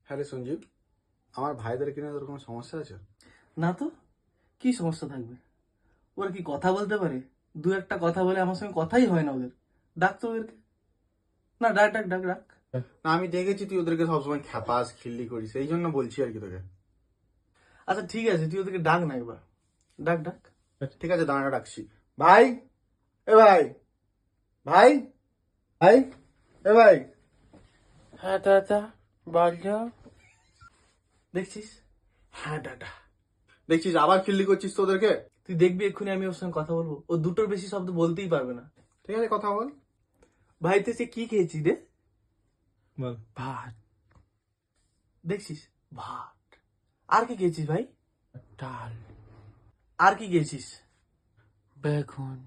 হ্যাঁ রে সঞ্জীব, আমার ভাইদের কিনা তোর কোনো সমস্যা আছে? না তো, কি সমস্যা থাকবে? ওরা কি কথা বলতে পারে? দু একটা কথা বলে, আমার সঙ্গে কথাই হয় না ওদের। ডাক তো ওদেরকে। না, ডাক ডাক ডাক ডাক। না, আমি দেখেছি তুই ওদেরকে সবসময় খ্যাপাস খিল্লি করিস, এই জন্য বলছি আর কি তোকে। আচ্ছা ঠিক আছে, তুই ওদেরকে ডাক না একবার। ডাক ডাক। ঠিক আছে, দাঁড়া ডাকছি। ভাই, এ ভাই, ভাই, ভাই, এ ভাই। হ্যাঁ দাদা, বলো। দেখছিস? হ্যাঁ দাদা। দেখছিস আবার খিল্লি করছিস তো ওদেরকে। তুই দেখবি এক্ষুনি আমি ওর সঙ্গে কথা বলবো, ও দুটোর বেশি শব্দ বলতেই পারবে না। ঠিক আছে, কথা বল। ভাই তুই সে কি খেয়েছিস রে? বল। ভাত। দেখছিস? ভাত। আর কি খেয়েছিস ভাই? ডাল। আর কি খেয়েছিস? বেগুন।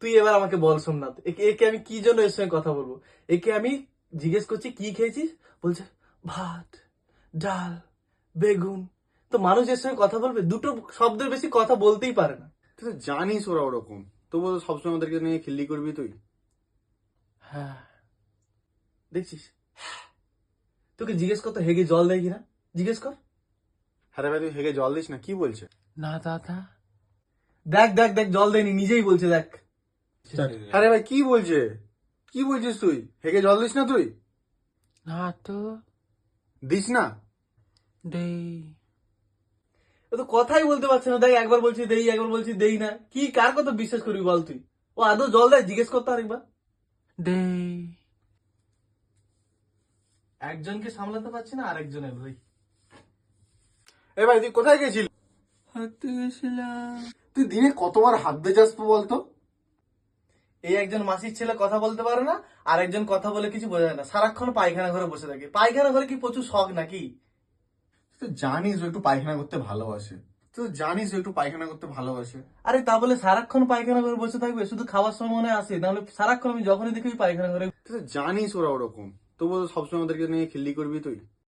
তুই এবার আমাকে বল, সোমনাথ, একে একে আমি কি জন্য এর সঙ্গে কথা বলবো? একে আমি জিজ্ঞেস করছি কি খেয়েছিস, বলছে ভাত, ডাল, বেগুন। তো মানুষ এর সঙ্গে কথা বলবে? দুটো শব্দের বেশি কথা বলতেই পারে না। তুই তো জানিস ওরা ওরকম, তবুও তো সবসময় ওদেরকে নিয়ে খিল্লি করবি তুই। হ্যাঁ, দেখছিস? তোকে জিজ্ঞেস কর তো হেগে জল দেয় কিনা, জিজ্ঞেস কর। হ্যাঁ রে ভাই, তুই হেগে জল দিস না, কি বলছে? না দাদা। দেখ দেখ দেখ, জল দেয়নি, নিজেই বলছে, দেখ। হ্যাঁ রে ভাই, কি বলছে? কি বলছিস তুই? হেগে জল দিস না তুই? না তো, দিস না? দেই। ও তো কথাই বলতে পারছে না, দেখ, একবার বলছি দেই, একবার বলছি দেই না। কি কার কথা বিশ্বাস করবি বল তুই? ও আদৌ জল দেয়? জিজ্ঞেস করতে আরেকবার। দেই। একজনকে সামলাতে পারছি না, আরেকজনের ভাই। এ ভাই, তুই কোথায় গেছিলি? হাঁটতে গেছিলাম। তুই দিনে কতবার হাত দিয়ে যাস তো বলতো? এই একজন মাসির ছেলে কথা বলতে পারে না, আর একজন কথা বলে কিছু বোঝা যায় না, সারাক্ষণ পায়খানা ঘরে বসে থাকে। পায়খানা ঘরে কি প্রচুর শখ নাকি? তুই তো জানিস ও একটু পায়খানা করতে ভালোবাসে। তুই তো জানিস ও একটু পায়খানা করতে ভালোবাসে। আরে তা বলে সারাক্ষণ পায়খানা ঘরে বসে থাকবে? শুধু খাওয়ার সময় মনে হয় আসে, নাহলে সারাক্ষণ আমি যখনই দেখি ওই পায়খানা ঘরে। তুই তো জানিস ওরা ওরকম, তবুও তো সবসময় ওদেরকে নিয়ে খিল্লি করবি তুই।